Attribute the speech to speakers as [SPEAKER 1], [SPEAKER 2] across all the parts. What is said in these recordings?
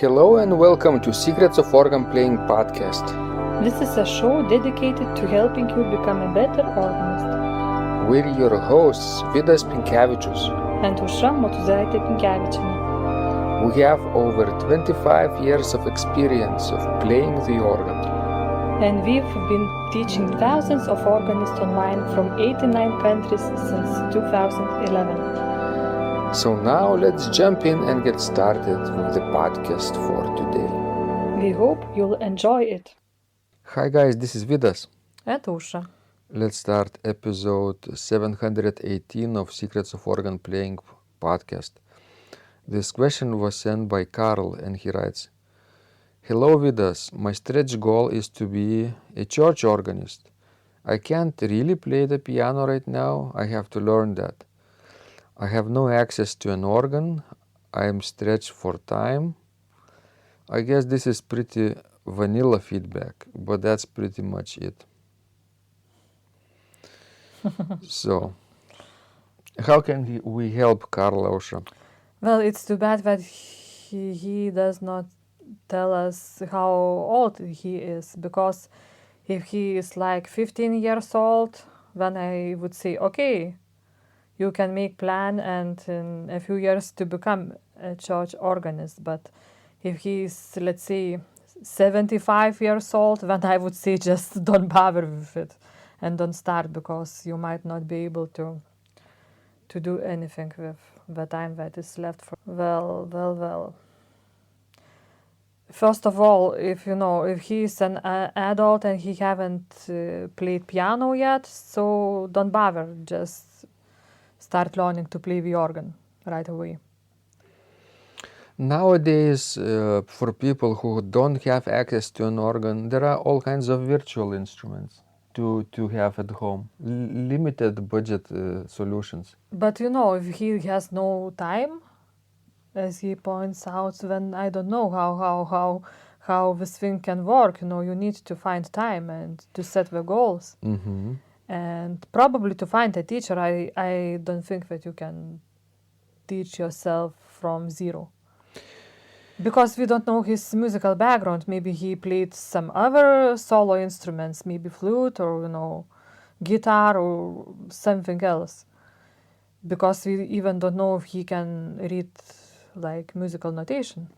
[SPEAKER 1] Hello and welcome to Secrets of Organ Playing podcast.
[SPEAKER 2] This is a show dedicated to helping you become a better organist.
[SPEAKER 1] We're your hosts, Vidas Pinkevičius.
[SPEAKER 2] And Aušra Motuzaitė Pinkevičienė.
[SPEAKER 1] We have over 25 years of experience of playing the organ.
[SPEAKER 2] And we've been teaching thousands of organists online from 89 countries since 2011.
[SPEAKER 1] So now let's jump in and get started with the podcast for today.
[SPEAKER 2] We hope you'll enjoy it.
[SPEAKER 1] Hi guys, this is Vidas.
[SPEAKER 2] And Aušra.
[SPEAKER 1] Let's start episode 718 of Secrets of Organ Playing podcast. This question was sent by Carl and he writes, Hello Vidas, my stretch goal is to be a church organist. I can't really play the piano right now, I have to learn that. I have no access to an organ, I am stretched for time. I guess this is pretty vanilla feedback, but that's pretty much it. So, how can we help Carl, Aušra?
[SPEAKER 2] Well, it's too bad that he does not tell us how old he is, because if he is like 15 years old, then I would say, okay, you can make plan and in a few years to become a church organist. But if he's, let's say, 75 years old, then I would say just don't bother with it and don't start, because you might not be able to do anything with the time that is left for. Well. First of all, if he's an adult and he haven't played piano yet, so don't bother, just start learning to play the organ right away.
[SPEAKER 1] Nowadays, for people who don't have access to an organ, there are all kinds of virtual instruments to have at home, limited budget solutions.
[SPEAKER 2] But if he has no time, as he points out, then I don't know how this thing can work. You need to find time and to set the goals.
[SPEAKER 1] Mm-hmm.
[SPEAKER 2] And probably to find a teacher, I don't think that you can teach yourself from zero. Because we don't know his musical background. Maybe he played some other solo instruments, maybe flute or, guitar or something else. Because we even don't know if he can read like musical notation.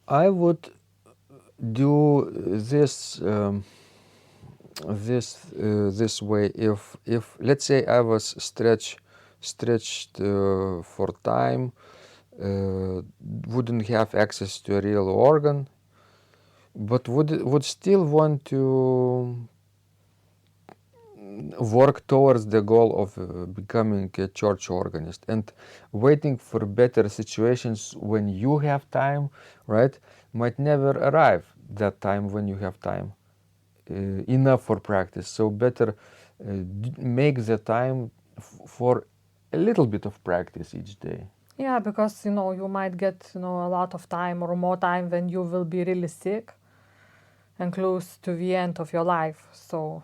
[SPEAKER 1] I would do this this way. If let's say I was stretched for time, wouldn't have access to a real organ, but would still want to work towards the goal of becoming a church organist and waiting for better situations when you have time, right, might never arrive that time when you have time enough for practice. So better make the time for a little bit of practice each day.
[SPEAKER 2] Yeah, because you might get a lot of time or more time when you will be really sick and close to the end of your life. So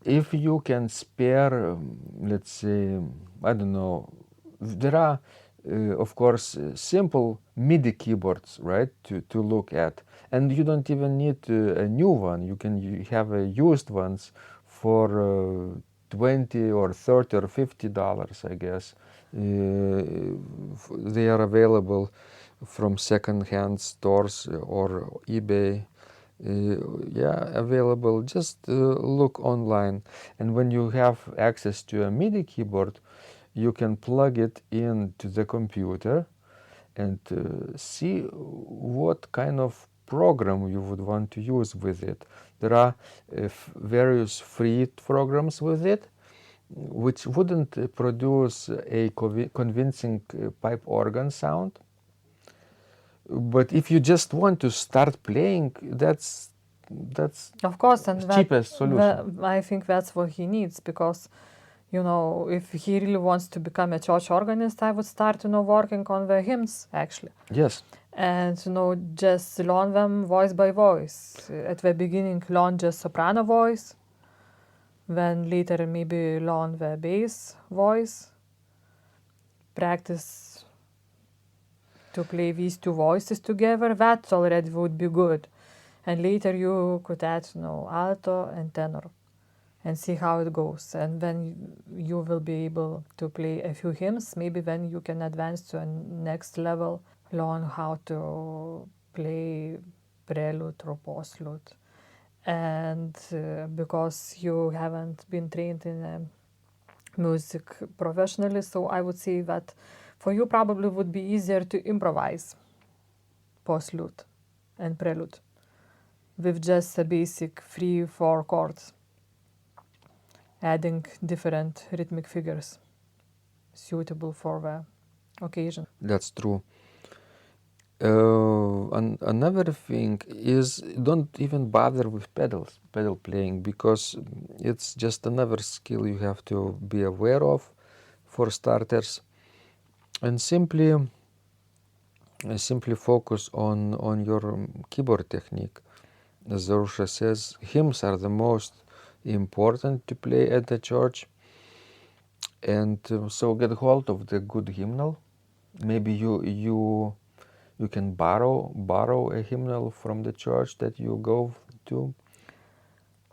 [SPEAKER 1] if you can spare, let's say, I don't know, there are of course simple MIDI keyboards, right, to look at, and you don't even need a new one. You have used ones for $20 or $30 or $50, I guess. They are available from second-hand stores or eBay. Available. Just look online, and when you have access to a MIDI keyboard, you can plug it into the computer and see what kind of program you would want to use with it. There are various free programs with it, which wouldn't produce a convincing pipe organ sound. But if you just want to start playing, that's
[SPEAKER 2] of course, and
[SPEAKER 1] cheapest solution.
[SPEAKER 2] I think that's what he needs, because if he really wants to become a church organist, I would start working on the hymns actually.
[SPEAKER 1] Yes.
[SPEAKER 2] And just learn them voice by voice. At the beginning, learn just soprano voice, then later maybe learn the bass voice, practice to play these two voices together, that already would be good. And later you could add, alto and tenor and see how it goes. And then you will be able to play a few hymns. Maybe then you can advance to a next level, learn how to play prelude or postlude. And because you haven't been trained in music professionally, so I would say that for you probably would be easier to improvise postlude and prelude with just a basic 3-4 chords, adding different rhythmic figures suitable for the occasion.
[SPEAKER 1] That's true. Another thing is, don't even bother with pedal playing, because it's just another skill you have to be aware of for starters, and simply focus on your keyboard technique. As Zarusha says, hymns are the most important to play at the church, and so get hold of the good hymnal. Maybe you can borrow a hymnal from the church that you go to.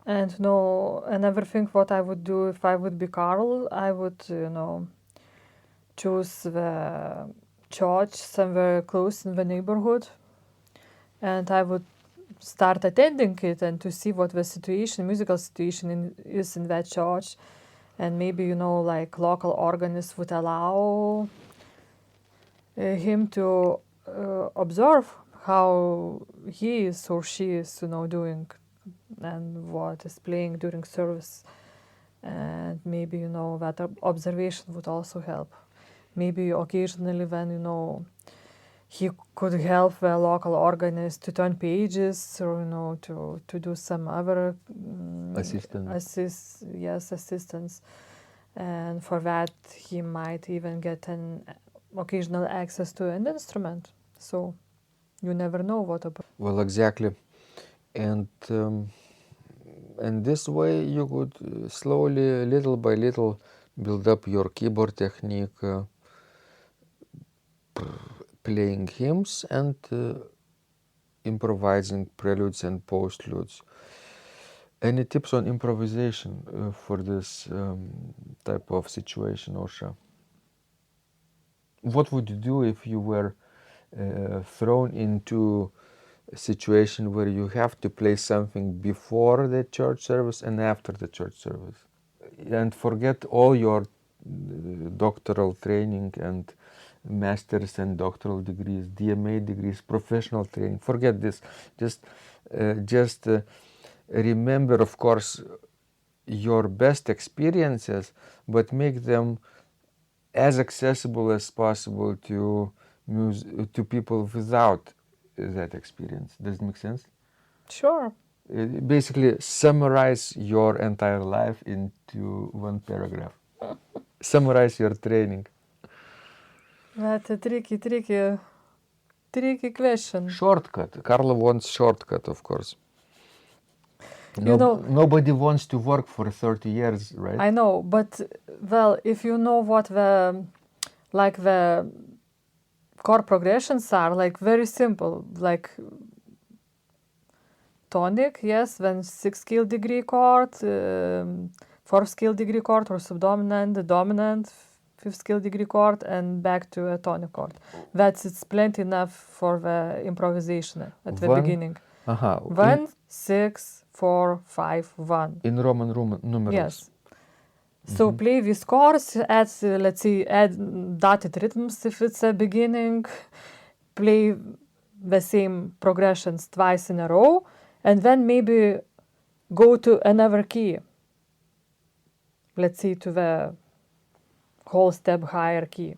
[SPEAKER 2] And another thing what I would do if I would be Carl, I would choose the church somewhere close in the neighborhood, and I would start attending it and to see what the musical situation is in that church. And maybe like local organist would allow him to observe how he is or she is doing and what is playing during service. And maybe that observation would also help. Maybe occasionally when he could help the local organist to turn pages, or to do some other assistance. And for that he might even get an occasional access to an instrument. So you never know what about.
[SPEAKER 1] Well, exactly. And this way you could slowly, little by little, build up your keyboard technique, playing hymns and improvising preludes and postludes. Any tips on improvisation for this type of situation, Osha? What would you do if you were thrown into a situation where you have to play something before the church service and after the church service? And forget all your doctoral training and master's and doctoral degrees, DMA degrees, professional training. Forget this. Just remember, of course, your best experiences, but make them as accessible as possible to people without that experience. Does it make sense?
[SPEAKER 2] Sure.
[SPEAKER 1] Basically, summarize your entire life into one paragraph. Summarize your training.
[SPEAKER 2] That's a tricky question.
[SPEAKER 1] Shortcut. Carla wants shortcut, of course. Nobody wants to work for 30 years, right?
[SPEAKER 2] I know, but well, if you know what the chord progressions are, like very simple, like tonic, yes, then 6 scale degree chord, 4 scale degree chord, or subdominant, the dominant, 5th scale degree chord, and back to a tonic chord. It's plenty enough for the improvisation at the beginning. 1, 6, 4, 5, 1.
[SPEAKER 1] In Roman numerals.
[SPEAKER 2] Yes. So play these chords, add dotted rhythms if it's a beginning, play the same progressions twice in a row, and then maybe go to another key. Let's say to the whole step higher key.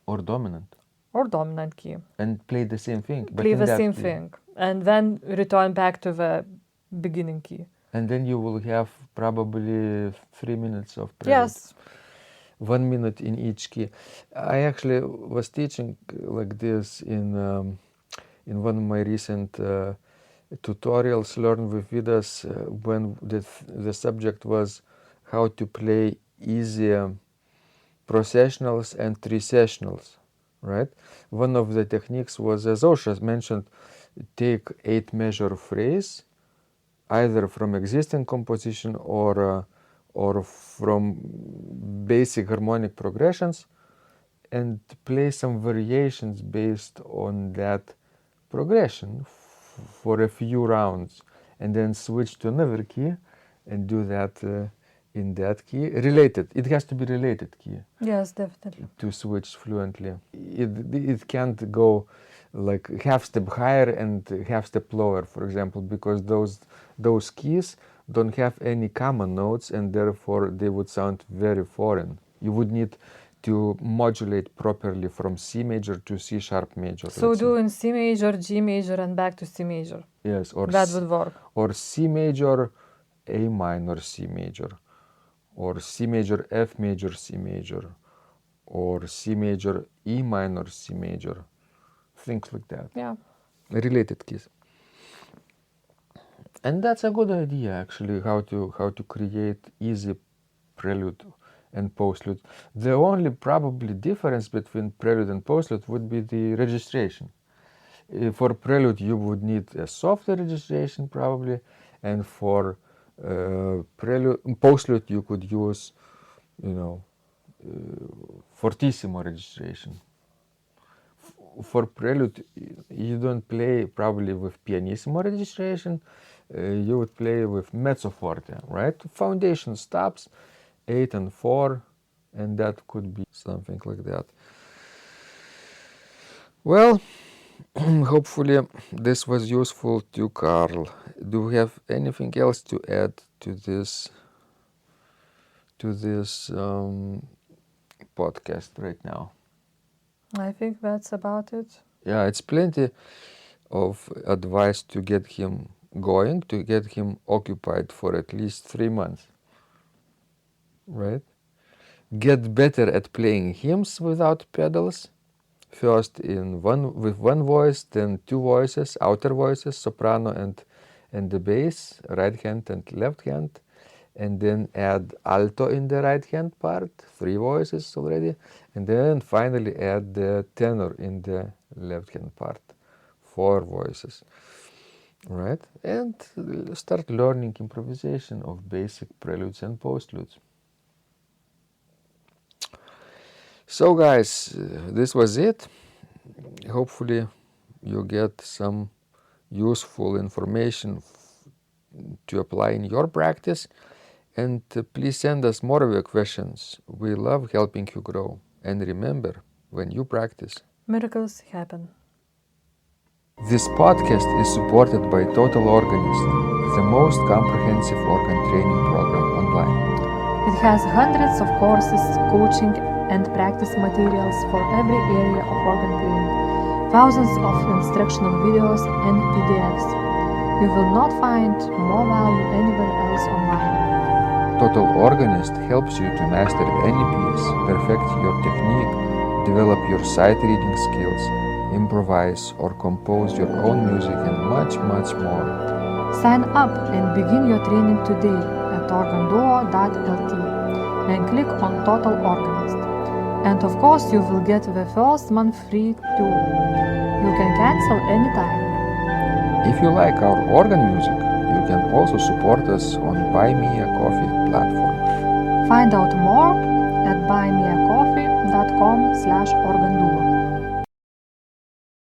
[SPEAKER 1] Or dominant.
[SPEAKER 2] Or dominant key.
[SPEAKER 1] And play the same thing.
[SPEAKER 2] Play the same thing. And then return back to the beginning key.
[SPEAKER 1] And then you will have probably 3 minutes of prelude.
[SPEAKER 2] Yes.
[SPEAKER 1] 1 minute in each key. I actually was teaching like this in one of my recent tutorials, Learn with Vidas, when the subject was how to play easier processionals and recessionals right? One of the techniques was, as Osha mentioned, take 8-measure phrase, either from existing composition or from basic harmonic progressions, and play some variations based on that progression for a few rounds, and then switch to another key and do that in that key. Related, it has to be related key.
[SPEAKER 2] Yes, definitely.
[SPEAKER 1] To switch fluently. It can't go like half step higher and half step lower, for example, because those keys don't have any common notes, and therefore they would sound very foreign. You would need to modulate properly from C major to C sharp major.
[SPEAKER 2] So do in C major, G major, and back to C major.
[SPEAKER 1] Yes, or
[SPEAKER 2] that would work.
[SPEAKER 1] Or C major, A minor, C major, or C major, F major, C major, or C major, E minor, C major, things like that.
[SPEAKER 2] Yeah.
[SPEAKER 1] Related keys. And that's a good idea, actually, how to create easy prelude and postlude. The only probably difference between prelude and postlude would be the registration. For prelude, you would need a softer registration probably, and for postlude, you could use, fortissimo registration. For prelude, you don't play probably with pianissimo registration. You would play with mezzo forte, right? Foundation stops, 8 and 4, and that could be something like that. Well, hopefully this was useful to Carl. Do we have anything else to add to this podcast right now?
[SPEAKER 2] I think that's about it.
[SPEAKER 1] Yeah, it's plenty of advice to get him going, to get him occupied for at least 3 months, right? Get better at playing hymns without pedals. First with one voice, then 2 voices, outer voices, soprano and the bass, right hand and left hand, and then add alto in the right hand part, 3 voices already, and then finally add the tenor in the left hand part, 4 voices, right? And start learning improvisation of basic preludes and postludes. So guys, this was it. Hopefully you get some useful information to apply in your practice, and please send us more of your questions. We love helping you grow. And remember, when you practice,
[SPEAKER 2] miracles happen.
[SPEAKER 1] This podcast is supported by Total Organist, the most comprehensive organ training program online.
[SPEAKER 2] It has hundreds of courses, coaching, and practice materials for every area of organ playing, thousands of instructional videos and PDFs. You will not find more value anywhere else online.
[SPEAKER 1] Total Organist helps you to master any piece, perfect your technique, develop your sight reading skills, improvise or compose your own music, and much, much more.
[SPEAKER 2] Sign up and begin your training today at organduo.lt and click on Total Organist. And of course, you will get the first month free too. You can cancel anytime.
[SPEAKER 1] If you like our organ music, you can also support us on Buy Me a Coffee platform.
[SPEAKER 2] Find out more at buymeacoffee.com/organduo.